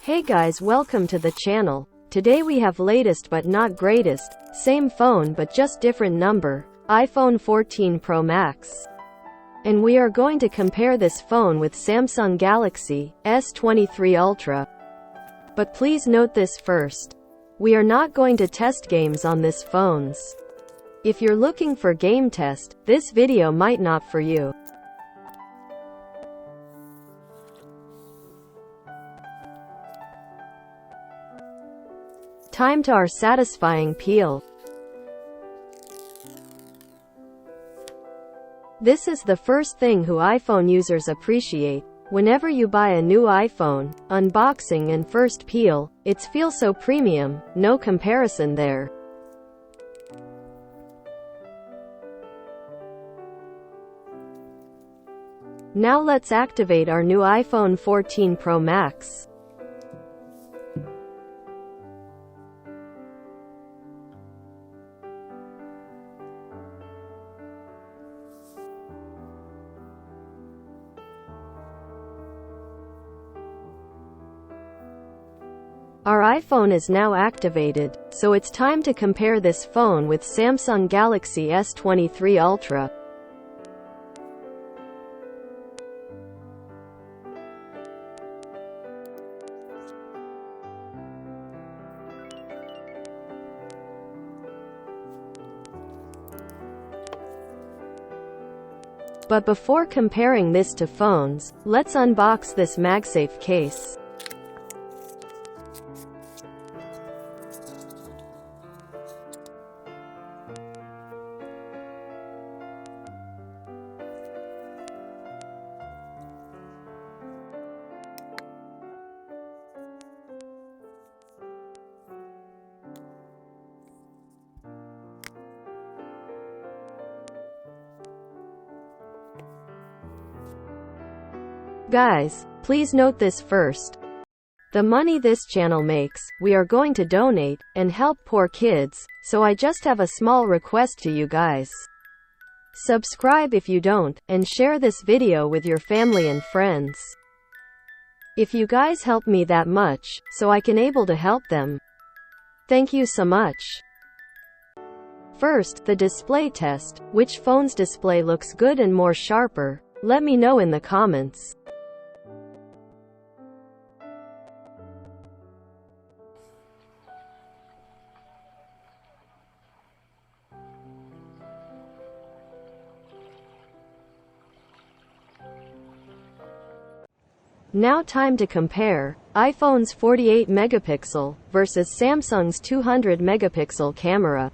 Hey guys, welcome to the channel. Today we have latest but not greatest, same phone but just different number, iPhone 14 Pro Max. And we are going to compare this phone with Samsung Galaxy S23 Ultra. But please note this first. We are not going to test games on this phones. If you're looking for game test, this video might not for you. Time to our satisfying peel. This is the first thing who iPhone users appreciate. Whenever you buy a new iPhone, unboxing and first peel, it feels so premium, no comparison there. Now let's activate our new iPhone 14 Pro Max. Our iPhone is now activated, so it's time to compare this phone with Samsung Galaxy S23 Ultra. But before comparing this to phones, let's unbox this MagSafe case. Guys, please note this first. The money this channel makes, we are going to donate, and help poor kids, so I just have a small request to you guys. Subscribe if you don't, and share this video with your family and friends. If you guys help me that much, so I can able to help them. Thank you so much. First, the display test. Which phone's display looks good and more sharper? Let me know in the comments. Now time to compare iPhone's 48 megapixel versus Samsung's 200 megapixel camera.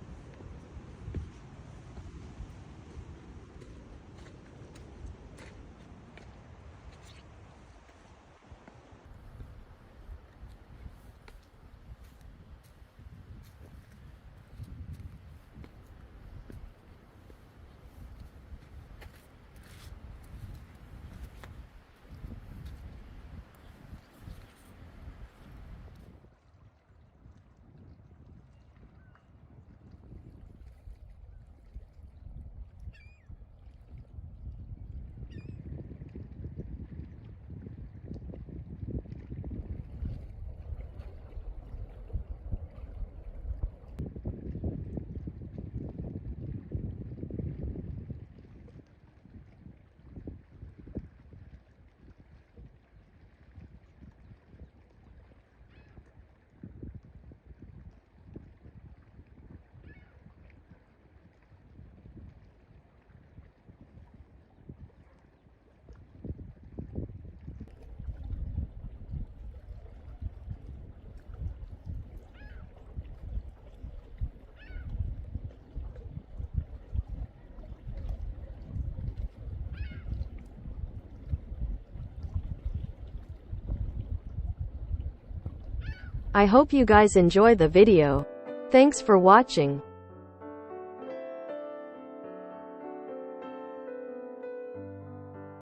I hope you guys enjoy the video. Thanks for watching.